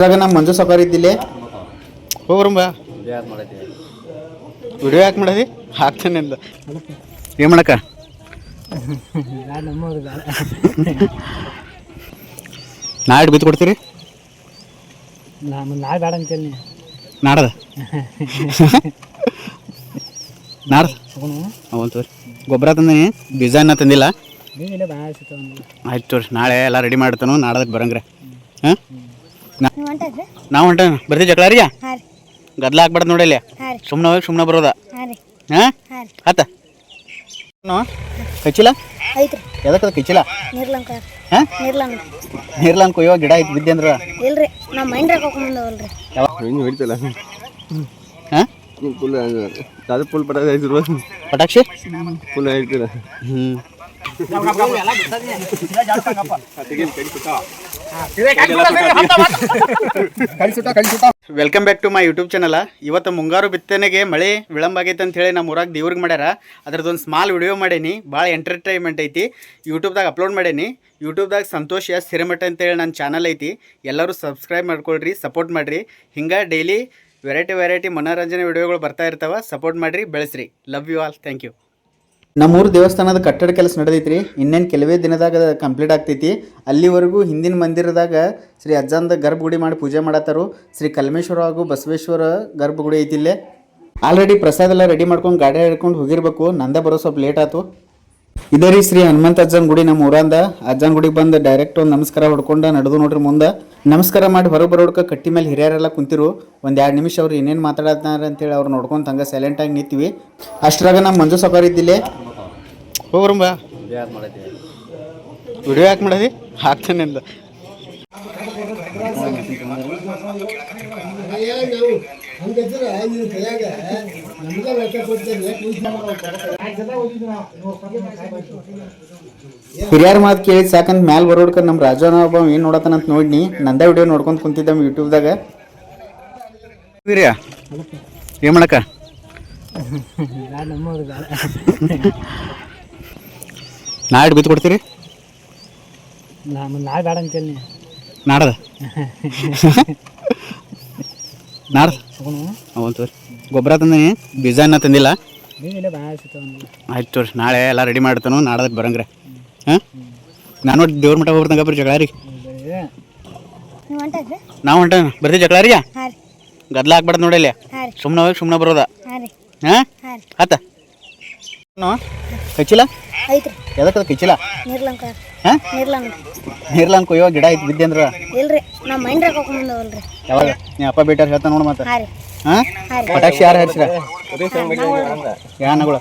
ಇವಾಗ ನಮ್ಮ ಮಂಜು ಸೌಕರ್ ಇದ್ದಿಲ್ಲೇ ಹೋಗ್ರಂಬ ವಿಡಿಯೋ ಯಾಕೆ ಮಾಡದಿ ಹಾಕ್ತಾನೆ ಅಂದ ಏನು ಮಾಡಕ್ಕ ನಾಳೆ ಬಿತ್ತು ಕೊಡ್ತೀರಿ ನಾಳೆ ಬೇಡ ಅಂತೇಳಿ ನಾಡದ ನಾಡ್ದು ಅವನ್ ತೋರಿ ಗೊಬ್ಬರ ತಂದೀನಿ ಬೀಜ ಇನ್ನೂ ತಂದಿಲ್ಲ ಆಯ್ತು ತೋರಿ ನಾಳೆ ಎಲ್ಲ ರೆಡಿ ಮಾಡ್ತಾನು ನಾಡದಕ್ಕೆ ಬರಂಗ್ರೆ ಹಾಂ ನಾವು ಹೊಂಟ ಬರ್ತೀವಿ ಜಗಳಾರಿಗೆ ಗದ್ಲ ಹಾಕ್ಬಾರ್ದು ನೋಡಿ ಅಲ್ಲಿ ಸುಮ್ಮನೆ ಹೋಗಿ ಸುಮ್ಮನೆ ಬರೋದ ಹಾಂ ಆತ ಕಚ್ಚಿಲ್ಲ ಎದಕ್ಕದ ಕಚ್ಚಿಲ್ಲ ಹಾಂ ನೀರ್ಲಂಕ ಕೊಯ್ಯೋ ಗಿಡ ಐತಿ ಬಿದ್ದೆ ಅಂದ್ರೆ ಇಲ್ರಿ ನಮ್ಮ ಮೈಂಡ್ ಹಾಕೊಂಡ್ಬಂದವಲ್ರಿ ಹೊಡಿತಲ್ಲ ಹಾಂ ಫುಲ್ ಅದು ಫುಲ್ ಪಟಾಕ್ಷಿ ಫುಲ್ ಹೇಳ್ತೀರ welcome back to my YouTube channel. ಇವತ್ತು ಮುಂಗಾರು ಬಿತ್ತನೆಗೆ ಮಳೆ ವಿಳಂಬ ಆಗೈತೆ ಅಂತ ಹೇಳಿ ನಮ್ಮ ಊರಾಗ ದೇವ್ರಿಗೆ ಮಾಡ್ಯಾರ. ಅದ್ರದ್ದೊಂದು ಸ್ಮಾಲ್ ವಿಡಿಯೋ ಮಾಡೀನಿ, ಭಾಳ ಎಂಟರ್ಟೈನ್ಮೆಂಟ್ ಐತಿ. ಯೂಟ್ಯೂಬ್ದಾಗ ಅಪ್ಲೋಡ್ ಮಾಡೀನಿ. ಯೂಟ್ಯೂಬ್ದಾಗ ಸಂತೋಷ್ ಎಸ್ ಹಿರೇಮಠ ಅಂತೇಳಿ ನನ್ನ ಚಾನಲ್ ಐತಿ. ಎಲ್ಲರೂ ಸಬ್ಸ್ಕ್ರೈಬ್ ಮಾಡ್ಕೊಳ್ರಿ, ಸಪೋರ್ಟ್ ಮಾಡಿರಿ. ಹಿಂಗೆ ಡೈಲಿ ವೆರೈಟಿ ಮನೋರಂಜನೆ ವಿಡಿಯೋಗಳು ಬರ್ತಾ ಇರ್ತಾವೆ. ಸಪೋರ್ಟ್ ಮಾಡಿರಿ, ಬೆಳೆಸ್ರಿ. Love you all, thank you. ನಮ್ಮೂರು ದೇವಸ್ಥಾನದ ಕಟ್ಟಡ ಕೆಲಸ ನಡೆದೈತ್ರಿ. ಇನ್ನೇನು ಕೆಲವೇ ದಿನದಾಗ ಕಂಪ್ಲೀಟ್ ಆಗ್ತೈತಿ. ಅಲ್ಲಿವರೆಗೂ ಹಿಂದಿನ ಮಂದಿರದಾಗ ಶ್ರೀ ಅಜ್ಜಂದ ಗರ್ಭಗುಡಿ ಮಾಡಿ ಪೂಜೆ ಮಾಡತ್ತಾರು. ಶ್ರೀ ಕಲ್ಮೇಶ್ವರ ಹಾಗೂ ಬಸವೇಶ್ವರ ಗರ್ಭಗುಡಿ ಐತಿ ಇಲ್ಲೇ. ಆಲ್ರೆಡಿ ಪ್ರಸಾದ ಎಲ್ಲ ರೆಡಿ ಮಾಡ್ಕೊಂಡು ಗಾಡಿ ಹಿಡ್ಕೊಂಡು ಹೋಗಿರ್ಬೇಕು. ನಂದ ಬರೋ ಸ್ವಲ್ಪ ಲೇಟ್ ಆಯ್ತು. ಇದೇ ರೀ ಶ್ರೀ ಹನುಮಂತ ಅಜ್ಜನ ಗುಡಿ ನಮ್ಮ ಊರಂದ. ಅಜ್ಜನ ಗುಡಿಗೆ ಬಂದು ಡೈರೆಕ್ಟ್ ಒಂದು ನಮಸ್ಕಾರ ಹೊಡ್ಕೊಂಡು ನಡೆದು ನೋಡ್ರಿ ಮುಂದೆ. ನಮಸ್ಕಾರ ಮಾಡಿ ಹೊರಗೆ ಬರೋಡ್ಕ ಕಟ್ಟಿ ಮೇಲೆ ಹಿರಿಯರೆಲ್ಲ ಕುಂತಿರು. ಒಂದು 2 ನಿಮಿಷ ಅವ್ರು ಏನೇನು ಮಾತಾಡತ್ತಾರ ಅಂತೇಳಿ ಅವ್ರು ನೋಡ್ಕೊಂಡು ಹಂಗೆ ಸೈಲೆಂಟಾಗಿ ನಿಂತೀವಿ. ಅಷ್ಟರಾಗ ನಮ್ಮ ಮಂಜು ಸೌಕರ್ ಇದ್ದಿಲ್ಲೇ ಹೋಗ್ರಂಬ ವಿಡಿಯೋ ಯಾಕೆ ಮಾಡದಿ ಹಾಕ್ತಾನೆ ಅಂದ ಹಿರಿಯರ ಮಾತು ಕೇಳಿ ಸಾಕಂತ ಮ್ಯಾಲೆ ಬರೋಡ್ಕ ನಮ್ಮ ರಾಜನ ಒಬ್ಬ ಏನು ನೋಡತ್ತಾನಂತ ನೋಡಿನಿ. ನಂದ ವಿಡಿಯೋ ನೋಡ್ಕೊಂಡು ಕುಂತಿದ್ದ ಯೂಟ್ಯೂಬ್ದಾಗ. ಹಿರಿಯ ಏನು ಮಾಡಕ್ಕ ನಾಳೆ ಬಿತ್ತು ಕೊಡ್ತೀರಿ ನಾಳೆ ಬೇಡ ಅಂತೇಳಿ ನಾಡದ ನಾಡ್ದು ಅವನ್ ತೋರಿ ಗೊಬ್ಬರ ತಂದೀನಿ ಬೀಜ ಇನ್ನೂ ತಂದಿಲ್ಲ ಆಯ್ತು ತೋರಿ ನಾಳೆ ಎಲ್ಲ ರೆಡಿ ಮಾಡ್ತಾನು ನಾಡದಕ್ಕೆ ಬರಂಗ್ರೆ ಹಾಂ ನಾನು ದೇವ್ರ ಮಠ ಹೋಗ್ಬರ್ತಂಗ ಬರ್ರಿ ಜಗಳಾರಿಗೆ ನಾವು ಹೊಂಟ ಬರ್ತೀವಿ ಜಗಳಾರಿಗೆ ಗದ್ಲ ಹಾಕ್ಬಾರ್ದು ನೋಡಿ ಅಲ್ಲಿ ಸುಮ್ಮನೆ ಹೋಗಿ ಸುಮ್ಮನೆ ಬರೋದ ಹಾಂ ಆತ ಕಚ್ಚಿಲ್ಲ ಎದಕ್ಕದ ಕಚ್ಚಿಲ್ಲ ಹಾಂ ನೀರ್ಲಂಕ ಕೊಯ್ಯೋ ಗಿಡ ಐತಿ ಬಿದ್ದೆ ಅಂದ್ರೆ ಇಲ್ರಿ ನಮ್ಮ ಮೈಂಡ್ ಹಾಕೊಂಡ್ಬಂದವಲ್ರಿ ಯಾವಾಗ ನೀ ಅಪ್ಪ ಬೇಟಾರ ಹೇಳ್ತಾ ನೋಡು ಮತ್ತೆ ಹಾಂ ಪಟಾಕ್ಷಿ ಯಾರು ಹಚ್ಚಿರ ಯಾನಗಳು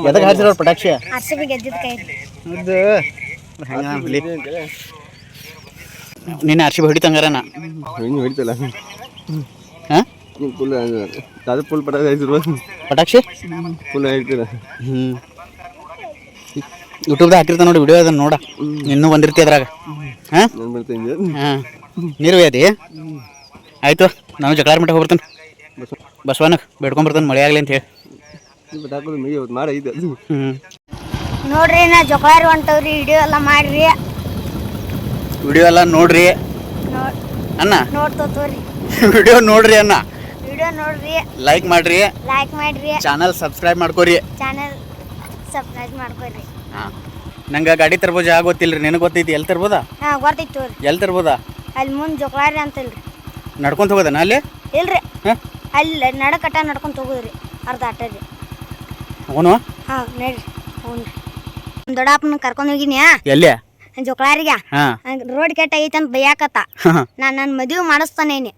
ಎದಕ್ಕೆ ಹಚ್ಚಿರ ಪಟಾಕ್ಷಿ ನಿನ್ನೆ ಆರ್ಸಿ ಹೊಡಿತಂಗಾರ ನಾ ಹೊಡಿತಲ್ಲ ಹಾಂ ಫುಲ್ ಅದು ಫುಲ್ ಪಟಾಕ್ಷಿ ಫುಲ್ ಹೇಳ್ತೀರ ಯೂಟ್ಯೂಬ್ದಾಗ ಹಾಕಿರ್ತ ನೋಡಿ ವಿಡಿಯೋ ಅದನ್ನು ನೋಡ ಇನ್ನೂ ಬಂದಿರ್ತಿ ಅದ್ರಾಗ ಹಾಂ ಹಾಂ ನೀರು ಅದಿ ಆಯಿತು ನಾನು ಜಗಳಾರ ಮಠ ಹೋಗ್ಬರ್ತಾನೆ ಬಸವನಕ್ಕೆ ಬೇಡ್ಕೊಂಬರ್ತಾನೆ ಮಳೆ ಆಗಲಿ ಅಂತ ಹೇಳಿ ನೋಡ್ರಿ ನಾ ಜಗಳಾರಿ ಹೊಂಟವ್ರಿ. ವಿಡಿಯೋ ಎಲ್ಲ ಮಾಡ್ರಿ, ವಿಡಿಯೋ ಎಲ್ಲ ನೋಡ್ರಿ ಅಣ್ಣ, ನೋಡ್ತೋರಿ ವಿಡಿಯೋ ನೋಡ್ರಿ ಅಣ್ಣ, ವಿಡಿಯೋ ನೋಡ್ರಿ, ಲೈಕ್ ಮಾಡ್ರಿ, ಚಾನಲ್ ಸಬ್ಸ್ಕ್ರೈಬ್ ಮಾಡ್ಕೋರಿ. ಹಾಂ ನಂಗೆ ಗಾಡಿ ತರ್ಬೋದು ಜಾಗ ಗೊತ್ತಿಲ್ಲ ರೀ, ನಿನಗೆ ಗೊತ್ತೈತಿ? ಎಲ್ಲಿ ತರ್ಬೋದಾ? ಹಾಂ ಗೊತ್ತೈತಿ ತೋರಿ. ಎಲ್ಲಿ ತರ್ಬೋದಾ? ಅಲ್ಲಿ ಮುಂದೆ ಜೋಕ್ಲಾರಿ ಅಂತಲ್ರಿ, ನಡ್ಕೊಂತ ಹೋಗೋದನ ಅಲ್ಲಿ? ಇಲ್ರಿ, ಅಲ್ಲಿ ನಡಕಟ್ಟ ನಡ್ಕೊಂತ ಹೋಗೋದ್ರಿ, ಅರ್ಧ ಆಟರಿ. ಅವನು ಹಾಂ ನಡ್ರಿ, ಅವ್ನು ದೊಡ್ಡಪ್ಪನ ಕರ್ಕೊಂಡು ಹೋಗಿನ್ಯಾ ಎಲ್ಲಿ ಜೋಕ್ಲಾರಿಗೆ. ರೋಡ್ ಕೆಟ್ಟ ಐತೆ ಅಂತ ಬೈಯಾಕತ್ತ. ನಾನು ನನ್ನ ಮದುವೆ ಮಾಡಿಸ್ತಾನೇನಿ.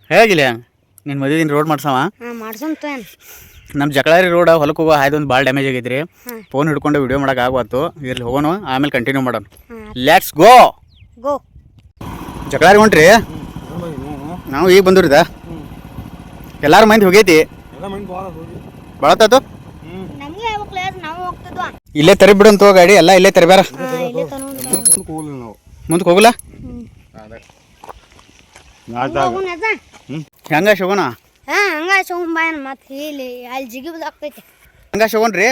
ಹೇಗಿಲ್ಲ ನಿನ್ನ ಮದುವೆ ರೋಡ್ ಮಾಡ್ಸವ? ಹಾಂ ಮಾಡ್ಸಂತ ಏನು ನಮ್ಮ ಜಗಳಾರಿ ರೋಡ್ ಹೊಲಕ್ಕೆ ಹೋಗೋ ಹಾಯ್ದೊಂದು ಭಾಳ ಡ್ಯಾಮೇಜ್ ಆಗೈತ್ರಿ. ಫೋನ್ ಹಿಡ್ಕೊಂಡು ವಿಡಿಯೋ ಮಾಡೋಕೆ ಆಗೋತ್ತು. ಇರ್ಲಿ ಹೋಗೋಣ, ಆಮೇಲೆ ಕಂಟಿನ್ಯೂ ಮಾಡೋಣ. Let's go. ಜಗಳಾರಿ ಹೊಂಟ್ರಿ? ನಾವು ಈಗ ಬಂದ್ರಿದ ಎಲ್ಲಾರು ಮಂದಿ ಹೋಗೈತಿ. ಬಳತಾತು ಇಲ್ಲೇ ತರಿಬಿಡಂತ ಗಾಡಿ ಎಲ್ಲ ಇಲ್ಲೇ ತರಬ್ಯಾರ. ಮುಂದಕ್ಕೆ ಹೋಗಲ್ಲ ಹೆಂಗ ಶೋಗೋಣ? ಹಂಗ ಶೋಗನ್ ಮತ್ತೆ ಇಲ್ಲಿ ಅಲ್ಲಿ ಜಿಗಿಬದಾಗ್ತೈತಿ. ಹಂಗ ಶೋಗನ್ರಿ?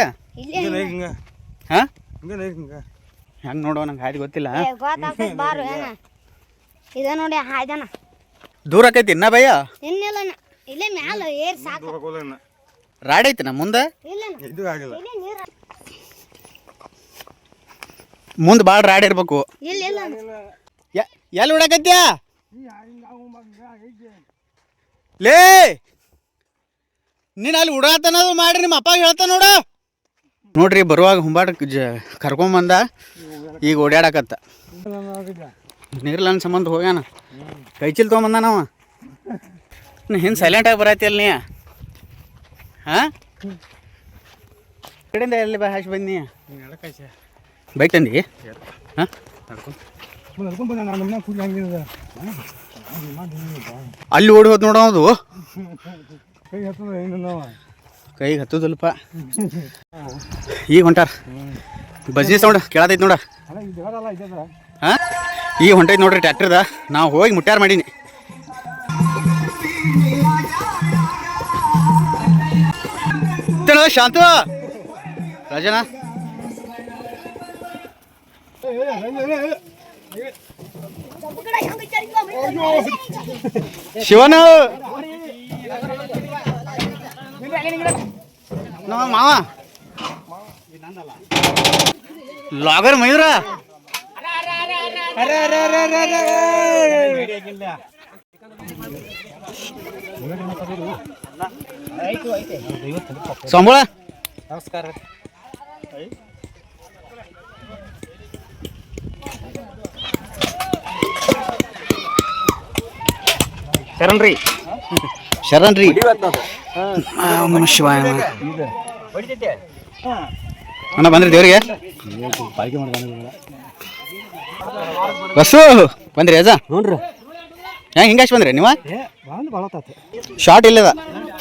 ಹಾಂ ಹೆಂಗೆ ನೋಡುವ ನಂಗೆ ಗಾಡಿ ಗೊತ್ತಿಲ್ಲ. ಗೊತ್ತಾಗ್ತೈತಿ ಬಾರು. ಇದ ನೋಡಿ ಹಾಯ್ದಾನ ದೂರ ಆಕೈತಿ ಇನ್ನ ಭಯ್ಯ ಇನ್ನಿಲ್ಲ ಇಲ್ಲೇ ಮ್ಯಾಲ ಏರ್ ಸಾಕು ರಾಡ್ ಐತಿ ನಾ ಮುಂದೆ ಇಲ್ಲ ಇದು ಆಗಿಲ್ಲ ಇಲ್ಲೇ ನೀರು ಮುಂದೆ ಭಾಳ ರಾಡ್ ಇರ್ಬೇಕು ಇಲ್ಲ ಇಲ್ಲ ಎಲ್ಲಿ ಹೊಡಕತ್ಯಾ ಲೇ ನೀನು ಅಲ್ಲಿ ಉಡಾತನದು ಮಾಡಿ ನಿಮ್ಮ ಅಪ್ಪ ಹೇಳ್ತಾನ ನೋಡ ನೋಡ್ರಿ ಬರುವಾಗ ಹುಂಬಾಟ ಕರ್ಕೊಂಬಂದ ಈಗ ಓಡಾಡಕತ್ತ ನೀರ್ಲನ್ ಸಂಬಂಧ ಹೋಗ್ಯಾನ ಕೈ ಚೀಲ ತೊಗೊಂಬಂದ ನಾವ ಹಿಂದೆ ಸೈಲೆಂಟಾಗಿ ಬರತ್ತಿಲ್ಲ ನೀ ಹಾಂ ಕಡೆಯಿಂದ ಎಲ್ಲಿ ಬಾ ಹಾಸಿ ಬಂದಿ ಬೈಕ್ ತಂದಿ ಹಾಂ ಅಲ್ಲಿ ಓಡಿ ಹೋದ್ ನೋಡ ಅದು ಕೈಗೆ ಹತ್ತದಲ್ಪ ಈಗ ಹೊಂಟಾರ ಬಜ್ನಿ ಸೌಂಡ್ ಕೇಳತೈತಿ ನೋಡ ಹಾಂ ಈಗ ಹೊಂಟೈತಿ ನೋಡ್ರಿ ಟ್ರ್ಯಾಕ್ಟರ್ದ ನಾವು ಹೋಗಿ ಮುಟ್ಟ್ಯಾರ ಮಾಡೀನಿ ಶಾಂತು ರಾಜನಾ ಶಿವನ ನಮ್ಮ ಮಾವ ಲಾಗರ್ ಮಯೂರ ಸಂಬಳ ನಮಸ್ಕಾರ ಶರಣ್ರಿ ಶರಣ್ರಿ ಶಿವಾಯ ಅಣ್ಣ ಬಂದ್ರಿ ದೇವ್ರಿಗೆ ಬಸ್ಸು ಬಂದ್ರಿ ಅಜ್ಜ ನೋಡ್ರಿ ಹೆಂಗೆ ಹಿಂಗಾಶ್ ಬಂದ್ರಿ ನೀವು ಶಾರ್ಟ್ ಇಲ್ಲದ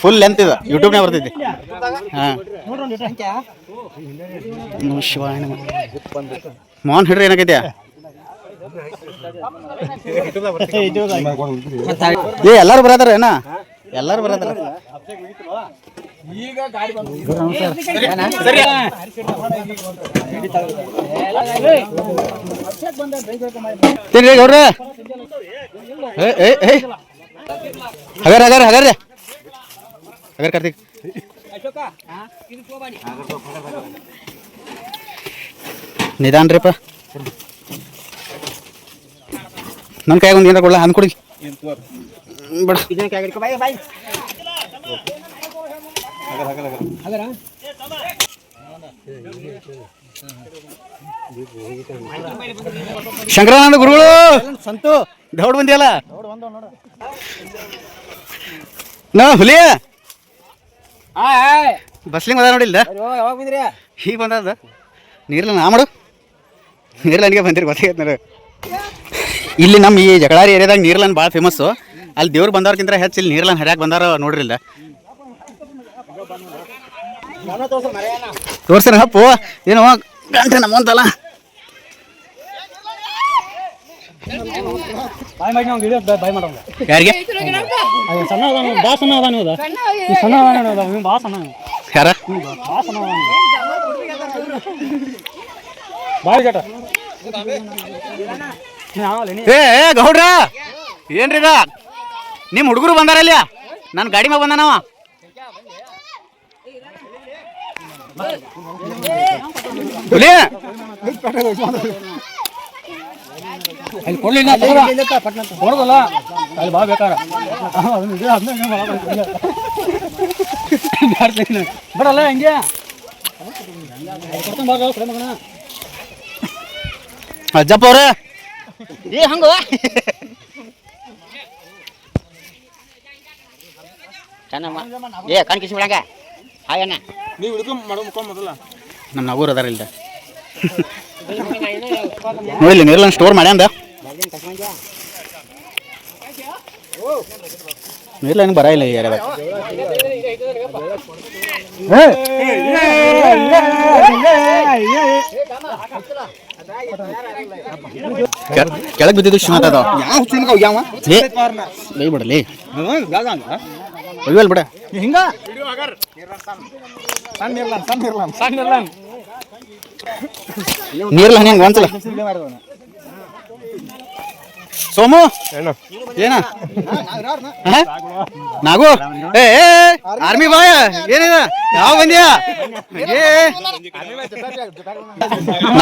ಫುಲ್ ಲೆಂತ್ ಇದೆ ಯೂಟ್ಯೂಬ್ನಾಗ ಬರ್ತೈತಿ ಹಾಂ ನಮ ಶಿವಾಯ ಮೋಹನ್ ಹಿಡ್ರಿ ಏನಾಗೈತೆ ಏ ಎಲ್ಲಾರು ಬರತಾರ ಏನ ಎಲ್ಲಾರು ಬರತಾರ ತಿನ್ರಿ ಗೌಡ್ರ ಹಗರ್ ಹಗರ್ ಹಗರ್ ಹಗರ್ ಕಾರ್ತಿಕ್ ನಿಧಾನ ರೀಪ್ಪ ನನ್ನ ಕೈಯಾಗ ಒಂದು ಏನಾರ ಕೊಡಲ್ಲ ಅಂದ್ಕೊಡಿ ಬೇಡ ಶಂಕರಾನಂದ ಗುರುಗಳು ಸಂತು ದೌಡ್ ಬಂದಿಯಲ್ಲ ನಾ ಹುಲಿಯ ಬಸ್ಲಿಂಗ್ ಬಂದ ನೋಡಿಲ್ದ ಈಗ ಬಂದದ ನೀರ್ಲ ನಾ ಮಾಡು ನೀರ್ಲನ್ಗೆ ಬಂದಿರಿ ಗೊತ್ತಾಗೈತೆ ನೋಡು ಇಲ್ಲಿ ನಮ್ಮ ಈ ಜಗಳಾರಿ ಏರಿಯಾದಾಗ ನೀರ್ಲನ್ ಭಾಳ ಫೇಮಸ್ಸು ಅಲ್ಲಿ ದೇವ್ರು ಬಂದವ್ರಕ್ಕಿಂತ ಹೆಚ್ಚು ಇಲ್ಲಿ ನೀರ್ಲನ್ ಹರಿಯಾಕೆ ಬಂದಾರ ನೋಡ್ರಿಲ್ಲ ತೋರ್ಸ್ರ ಹಪ್ಪು ಏನೋ ಗಂಟೆ ನಮ್ಮಂತಲ್ಲ ಯಾರಿಗೆ ಯಾರ ಏ ಗೌಡ್ರ ಏನ್ರಿ ಇದ ನಿಮ್ಮ ಹುಡುಗರು ಬಂದಾರಲ್ಲ ನನ್ನ ಗಾಡಿ ಮ್ಯಾಗ ಬಂದಾನವ ಅಲ್ಲಿ ಕೊಡ್ಲಿಲ್ಲ ಕೊಡೋದಲ್ಲ ಅಲ್ಲಿ ಬಾ ಬೇಕಾರ ಬರಲ್ಲ ಹಂಗೆ ಅಜ್ಜಪ್ಪ ಅವ್ರ ಏ ಹಂಗ ಏ ಕಣ್ ಕಿಸಿ ಬಿಡಂಗ ಹಾಗಣ್ಣ ನೀವು ಹಿಡ್ಕೊಂಡು ಮಾಡೋ ಮುಖ ಮೊದಲ ನಮ್ಮ ನಗೂರು ಅದಾರ ಇಲ್ದ ನೋಡಿಲ್ಲ ನೀರ್ಲನ್ ಸ್ಟೋರ್ ಮಾಡ್ಯಾಂದ ನೀರ್ಲನ್ ಬರ ಇಲ್ಲ ಈ ಏರಿಯಾದಾಗ ಕೆಳಗೆ ಬಿದ್ದಿದ್ದು ಶಿವತ ಅದಾವ ಯಾವ ಬೈ ಬಿಡಲಿ ಒಯ್ಯಲ್ ಬಿಡ ಹಿಂಗ ನೀರ್ಲ ಹಂಗೆ ಒಂದ್ಸಲ ಸೋಮು ಏನ ಹಾ? ನಾಗು ಏ ಆರ್ಮಿ ಬಾಯ ಏನಿದ ಯಾವ ಬಂದ್ಯಾ ಏ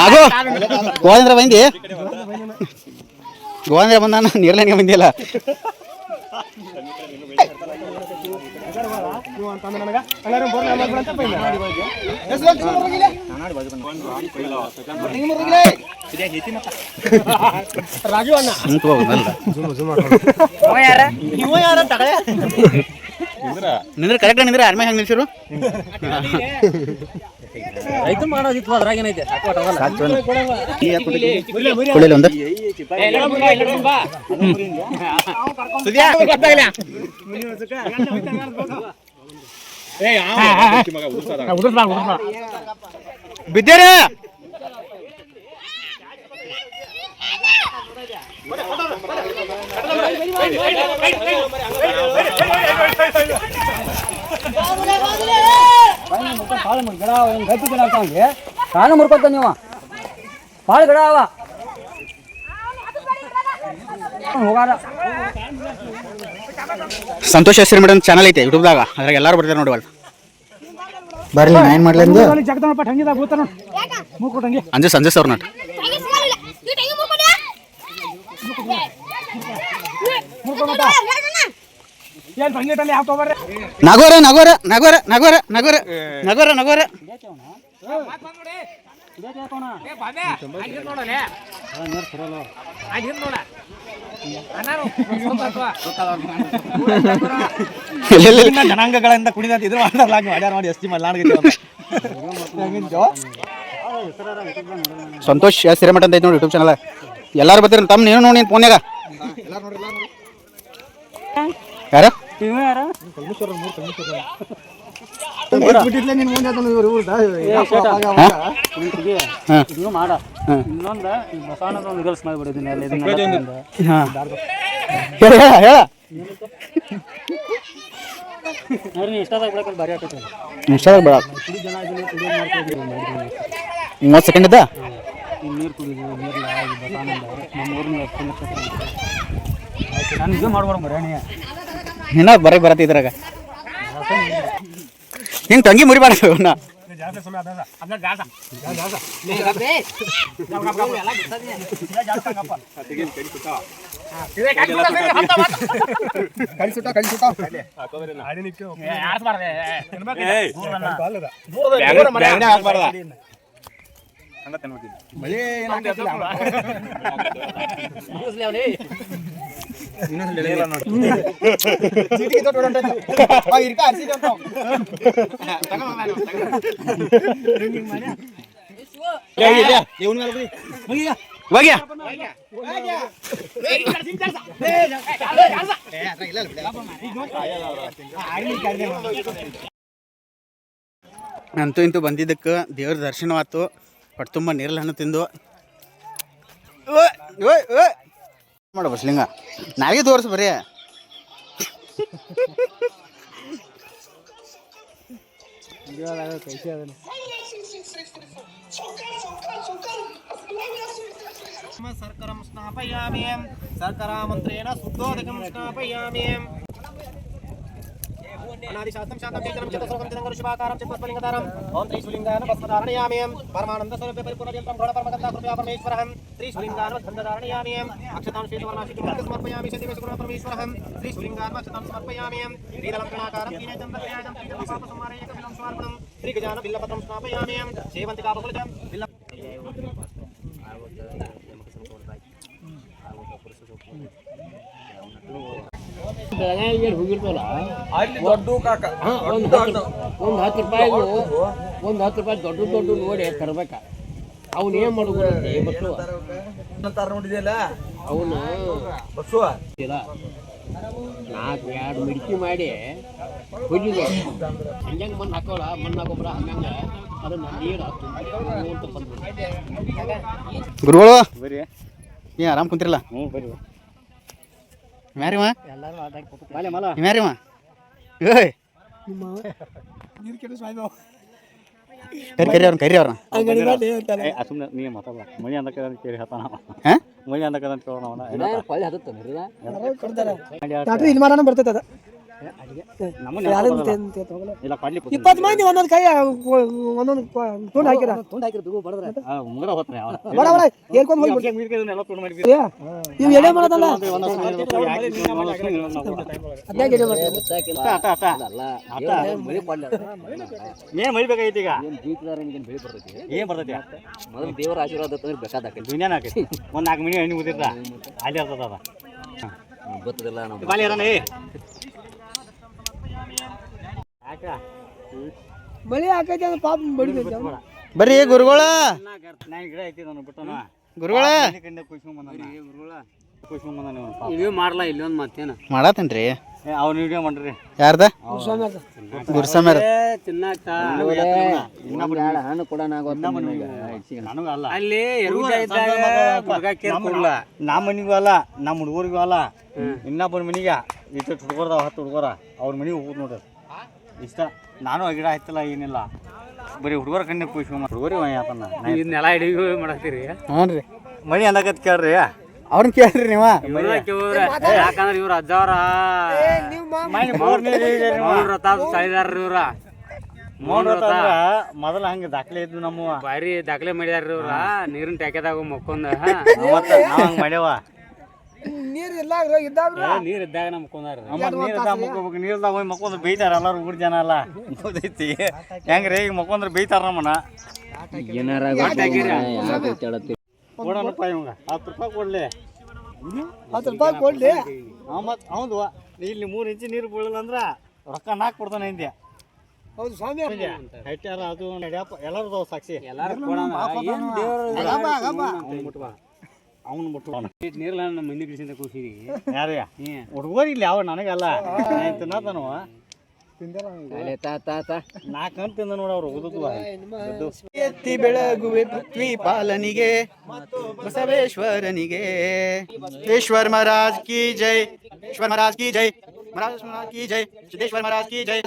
ನಾಗು ಗೋವಿಂದ್ರ ಬಂದಿ ಗೋವಿಂದ್ರ ಬಂದಾನ ನೀರ್ಲನಿಗೆ ಬಂದಿಲ್ಲ ರಾಜು ಅಣ್ಣ ನಿಂದ್ರೆ ಕರೆಕ್ಟ್ ನಿಂದ್ರೆ ಆರ್ಮಿ ಹೆಂಗ್ ನಿಲ್ಸಿರು ರೈತ ಮಾಡೋದಿತ್ತು ಅದ್ರಾಗ ಏನೈತೆ ಕೊಡಲಿ ಒಂದು ಬಿದ್ದೇರೆ ಗಿಡ ಗಟ್ಟಿ ಗಿಡ ಅಂತಂದ್ರೆ ಕಾಣ ಮುರ್ಕೊತ ನೀವು ಭಾಳ ಗಿಡ ಅವ ಹೋಗಾರ ಸಂತೋಷ್ ಹೆಸರು ಮೇಡಮ್ ಚಾನಲ್ ಐತೆ ಯೂಟ್ಯೂಬ್ದಾಗ ಅದ್ರಾಗ ಎಲ್ಲಾರು ಬರ್ತಾರೆ ನೋಡಿ ಅಲ್ಲಿ ಬರ್ಲಿ ನಾ ಏನು ಮಾಡ್ಲಿ ಅಂದು ಜಗದನಪ್ಪ ಹಂಗಿದಾಗ ಕೂತಾನ ಮೂಕೊಟ್ಟಂಗೆ ಅಂಜು ಸಂಜೆ ಸರ್ ನಾಟ್ ಏನು ಹಂಗಿಟ್ಟಲ್ಲಿ ಯಾವ ತೊಗೊಬರ್ರಿ ನಗೋರ ನಗೋರ ನಗೋರ ನಗೋರ ನಗೋರ ನಗೋರ ನಗೋರ ಜನಾಂಗಗಳಿಂದ ಕುಡಿದ ಇದ್ರ ಮಾಡ್ಯಾರ ನೋಡಿ ಎಸ್ಟಿ ಮಾಡ್ಲಾಡ್ಗೈತಿ ಸಂತೋಷ್ ಸಿರಿಮಠ ಅಂತ ಐತೆ ನೋಡಿ ಯೂಟ್ಯೂಬ್ ಚಾನಲ್ ಎಲ್ಲಾರು ಬರ್ತೀರಿ ತಮ್ಮ ನೀನು ನೋಡಿ ಫೋನ್ಯಾಗ ಯಾರ ಇದನ್ನು ಮಾಡ ಇನ್ನೊಂದು ಬಸವಣ್ಣದ ಒಂದು ಗಲ್ಸ್ ಮಾಡಿಬಿಡಿದ್ದೀನಿ ಅಲ್ಲಿ ಹೇಳ ಹೇಳ ನೋಡ್ರಿ ಇಷ್ಟದಾಗ ಬಿಡಕ್ಕೆ ಭಾರಿ ಆಗ್ತೈತೆ ಇನ್ಸ್ಟಾದಾಗ ಬೇಡ ಕುಡಿ ಜನ ಇದನ್ನ ಕುಡಿಯೋ ಮಾಡ್ಕೊಂಡು 30 ಸೆಕೆಂಡ್ ಇದ್ದ ನೀರು ಕುಡಿದು ನೀರ್ಲ ಬಸವಣ್ಣಂದ ನಮ್ಮ ಊರಿನ ನಾನು ಇದು ಮಾಡ್ಬಾರ ಮರ್ಯಾಣಿ ಇನ್ನ ಬರತ್ತೆ ಇದ್ರಾಗ ಹಿಂಗೆ ತಂಗಿ ಮುರಿಬಾರ್ದು ಅವನ್ನ ಅಂತೂ ಇಂತೂ ಬಂದಿದ್ದಕ್ಕೆ ದೇವ್ರ ದರ್ಶನವಾಯ್ತು ಹೊಟ್ಟೆ ತುಂಬ ನೀರಲ್ಲಿ ಹಣ್ಣು ತಿಂದು ಮಾಡ ಬಸ್ಲಿಂಗ ನಾವೇ ತೋರಿಸ್ ಬರೀ ಸರ್ಕರಂ ಸ್ನಾಪಯಾಮಿ ಸರ್ಕರ ಮಂತ್ರೇಣ ಶುದ್ಧೋದಕಂ ಸ್ನಾಪಯಾಮಿ ಅನಾದಿಶಾಸ್ತ್ರಂ ಶಾಂತಂ ಚೇತನಂ ಚಿತ್ತಸ್ವರೂಪಂ ಚಿದಂಗರು ಶುಭಾಕಾರಂ ಚಿತ್ತಸ್ವಲಿಂಗಧಾರಂ ಓಂ ತ್ರಿಶೂಲಿಂಗಾನ ಭಸ್ಮಧಾರಣಯಾಮಿ ಪರಮಾನಂದ ಸ್ವರೂಪೇ ಪರಿಪೂರ್ಣಯಂತ್ರಂ ಘೋರ ಪರಮಗಂಧ ಕೃಪಯಾ ಪರಮೇಶ್ವರಃ ತ್ರಿಶೂಲಿಂಗಾನ ಭಸ್ಮಧಾರಣಯಾಮಿ ಅಕ್ಷತಾಂ ಶ್ವೇತವರ್ಣಾಶಿಖಂ ಸಮರ್ಪಯಾಮಿ ಸತಿವೇಶ ಗುಣ ಪರಮೇಶ್ವರಃ ತ್ರಿಶೂಲಿಂಗಾನ ಅಕ್ಷತಾಂ ಸಮರ್ಪಯಾಮಿ ಶ್ರೀದಲಂಕಣಾಕಾರಂ ದೀನಚಂದ್ರಯಾಜಂ ಶ್ರೀದಲಪಾಪ ಸಂಹಾರೇ ಕಪಿಲಂ ಸ್ವಾರ್ಪಣಂ ಶ್ರೀಗಜಾನ ಬಿಲ್ಲಪತ್ರಂ ಸ್ಥಾಪಯಾಮಿ ಸೇವಂತಿಕಾ ಬಕುಲಜಂ ಬಿಲ್ಲ ಬೆಳಗಾವಿಗೆ ಹೋಗಿರ್ತವಲ್ಲ ದೊಡ್ಡ ಕಾಕ ಒಂದು 10 ರೂಪಾಯಿಗೂ ಒಂದು 10 ರೂಪಾಯಿ ದೊಡ್ಡ ನೋಡಿ ತರ್ಬೇಕ ಅವ್ನು ಏನ್ ಮಾಡುವಂತೆ ಬಸ್ಸು ನೋಡಿದೆಯಲ್ಲ ಅವನು ಬಸ್ಸು ಇಲ್ಲ 2 ಮಿಡ್ಕಿ ಮಾಡಿ ಹೊಯ್ದಿದ್ದು ಹಂಗಂಗೆ ಮಣ್ಣು ಹಾಕೋಲ್ಲ ಮಣ್ಣು ಹಾಕೋಬ್ರ ಹಂಗಂಗೆ ಅದನ್ನ ನೀರು ಅಂತ ಬಂದ್ಬಿಟ್ಟು ಗುರುಗಳು ಏ ಆರಾಮ್ ಕುಂತಿರಲ್ಲ ಬರ್ರಿ ಮ್ಯಾರಿವ ಎಲ್ಲರೂ ಮಾಲೆ ಮಲ ಮ್ಯಾರಿವ ಏಯ್ ನೀರು ಕೆಟ್ಟು ಸಾಯ್ದು ಕರಿ ಅವ್ರನ್ನ ಸುಮ್ಮನೆ ನೀ ಮಾತಾಡ ಮಳಿ ಅಂದಕ್ಕೆ ಕೇಳಿ ಹೇಳ್ತಾನ ಹಾಂ ಮಳಿ ಅಂದಕ್ಕೆ ಅಂತ ಕೇಳೋಣ ಹೊಳ್ಳಿ ಹತ್ತತ್ತ ಇಲ್ಲಿ ಮಾರಾಣ ಬರ್ತೈತೆ ಅದ ಇಲ್ಲ ಕೊಡ್ಲಿ 20 ಮಂದಿ ಒಂದೊಂದು ಕೈ ಒಂದೊಂದು ತುಂಡು ಹಾಕಿರ ಮುಂಗಡ ಹೋಗ್ತಾನೆ ಬಡ ಬಡ ಏರ್ಕೊಂಡು ಹೋಗಿ ಎಲ್ಲ ತುಂಡು ಮಾಡಿ ಇವು ಎಡೆ ಮಾಡೋದಲ್ಲ ಅದ್ಯಾಗ ಎಡೆ ಏನ್ ಮಳಿ ಬೇಕಾಗೈತಿ ಈಗ ಏನ್ ಬರ್ತೈತಿ ಮೊದಲು ದೇವರ ಆಶೀರ್ವಾದ ತಂದ್ರೆ ಬೇಕಾದ ದುನಿಯಾನ ಹಾಕೈತಿ ಒಂದ್ 4 ಮಿನಿ ಎಣ್ಣೆ ಉದಿರ್ತ ಅಲ್ಲಿ ಇರ್ತದ ಅದ ಗೊತ್ತದಿಲ್ಲ ಬಾಲಿ ಇರೋಣ ಮಳಿ ಹಾಕೈತಿ ಅದು ಪಾಪ ಬಡಿಬೇಕು ಬರ್ರಿ ಗುರುಗಳ ನಾನು ಗಿಡ ಐತಿ ನಾನು ಬಿಟ್ಟನ ಗುರುಗಳ ಇದೇ ಮಾಡ್ಲಾ ಇಲ್ಲೊಂದು ಮತ್ತೇನ ಮಾಡತ್ತೇನ್ರಿ ಅವ್ನ ವಿಡಿಯೋ ಮಾಡ್ರಿ ಯಾರ್ದ ಗುರ್ಸಮ್ಯಾರ ಹಣ್ಣು ಕೊಡ ನನಗಲ್ಲ ಅಲ್ಲಿ ನಮ್ಮ ಮನಿಗೂ ಅಲ್ಲ ನಮ್ಮ ಹುಡುಗರಿಗೂ ಅಲ್ಲ ಇನ್ನೊಬ್ಬರ ಮನಿಗೆ ಇಷ್ಟು ಹುಡುಗರ್ದಾವ 10 ಹುಡುಗರ ಅವ್ರ ಮನಿಗೆ ಹೋಗುದು ನೋಡ್ರಿ ಇಷ್ಟ ನಾನು ಆ ಗಿಡ ಆಯ್ತಲ್ಲ ಏನಿಲ್ಲ ಬರೀ ಹುಡುಗರ ಕಣ್ಣೆ ಖುಷಿ ಹುಡುಗರಿ ಆತನ ನೆಲ ಹಿಡಿ ಮಾಡತ್ತೀರಿ ಹ್ಞೂ ರೀ ಮಳಿ ಅನ್ನಕತ್ ಕೇಳ್ರಿ ಅವ್ರನ್ನ ಕೇಳ್ರಿ ನೀವ ಯಾಕಂದ್ರೆ ಇವ್ರ ಅಜ್ಜವ್ರ ಮೊದಲ ಹಂಗ ದಾಖಲೆ ಇದ್ವು ನಮ್ಮ ಬಾರಿ ದಾಖಲೆ ಮಾಡ್ಯಾರ ಇವ್ರ ನೀರಿನ ಟ್ಯಾಕೆದಾಗ ಮಕ್ಕೊಂದ ಹಂಗ ಮಾಡ್ಯಾವ ನೀರು ಇಲ್ಲ ಇದ್ದಾಗ ನೀರ್ ಇದ್ದಾಗ ನಾ ಮಕ್ಕೊಂದಾರ ನೀರ್ದಾಗ ಹೋಗಿ ಮಕ್ಕೊಂಡ್ರೆ ಬೈತಾರ ಎಲ್ಲಾರು ಊರ್ ಜನ ಅಲ್ಲ ಗೊತ್ತೈತಿ ಹೆಂಗ್ರಿ ಈಗ ಮಕ್ಕೊಂಡ್ರೆ ಬೈತಾರ ನಮ್ಮನ್ನ ಕೊಡೋಣಪ್ಪ ಇವಂಗ 10 ರೂಪಾಯಿ ಕೊಡ್ಲಿ 10 ರೂಪಾಯಿ ಕೊಡ್ಲಿ ಮತ್ ಹೌದು ಇಲ್ಲಿ 3 ಇಂಚು ನೀರು ಬೀಳಲ್ಲ ಅಂದ್ರ ರೊಕ್ಕ 4 ಕೊಡ್ತಾನೆ ಹಿಂದೆ ಹೌದು ಸ್ವಾಮಿ ಹಟ್ಯಾರ ಅದು ನಡ್ಯಪ್ಪ ಎಲ್ಲಾರು ಸಾಕ್ಷಿ ಎಲ್ಲಾರು ಅವ್ನು ಮುಟ್ಟ ನೀರ್ಲ ನಮ್ಮ ಮಂದಿ ಬಿಡಿಸಿಂದ ಕೂಸಿರಿ ಯಾರೇ ಹುಡುಗರು ಇಲ್ಲಿ ಯಾವ ನನಗಲ್ಲ ತಿನ್ನತನವ 4 ಅಂತ ತಿಂದ ನೋಡ ಅವ್ರು ಓದುತ್ತವ ಎತ್ತಿ ಬೆಳಗುವೆ ಪೃಥ್ವಿ ಪಾಲನಿಗೆ ಬಸವೇಶ್ವರನಿಗೆ ಈಶ್ವರ ಮಹಾರಾಜ್ ಕಿ ಜೈ ಈಶ್ವರ ಮಹಾರಾಜ್ ಕಿ ಜೈ महाराज की जय सिद्धेश्वर महाराज की जय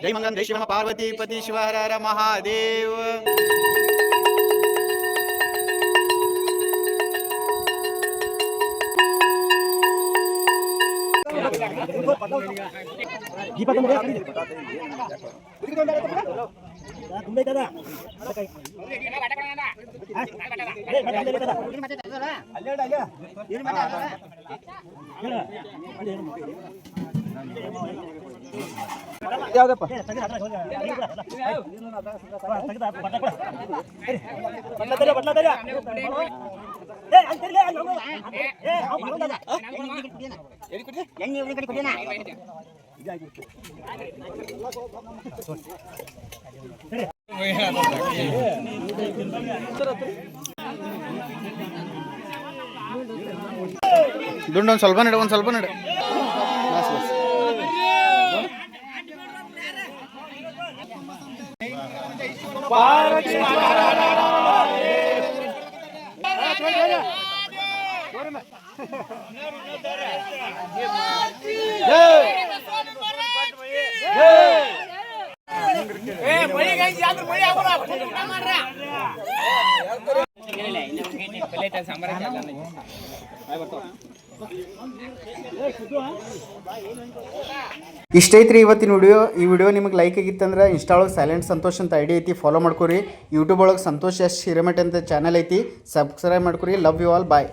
जय मंगल जय शिव पार्वती पति शिव हर हर महादेव ಯಾವ್ದಪ್ಪ ದುಂಡು ಒಂದು ಸ್ವಲ್ಪ ನಡು ಬಸ್ ಬಸ್ ಇಷ್ಟೈತ್ರಿ ಇವತ್ತಿನ ವಿಡಿಯೋ. ಈ ವಿಡಿಯೋ ನಿಮಗೆ ಲೈಕ್ ಆಗಿತ್ತಂದ್ರೆ ಇನ್ಸ್ಟಾ ಒಳಗೆ ಸೈಲೆಂಟ್ ಸಂತೋಷ್ ಅಂತ ಐಡಿ ಐತಿ, ಫಾಲೋ ಮಾಡ್ಕೊರಿ. ಯೂಟ್ಯೂಬ್ ಒಳಗೆ ಸಂತೋಷ್ ಎಸ್ ಹಿರೇಮಠ ಅಂತ ಚಾನಲ್ ಐತಿ, ಸಬ್ಸ್ಕ್ರೈಬ್ ಮಾಡ್ಕೊರಿ. Love you all, bye.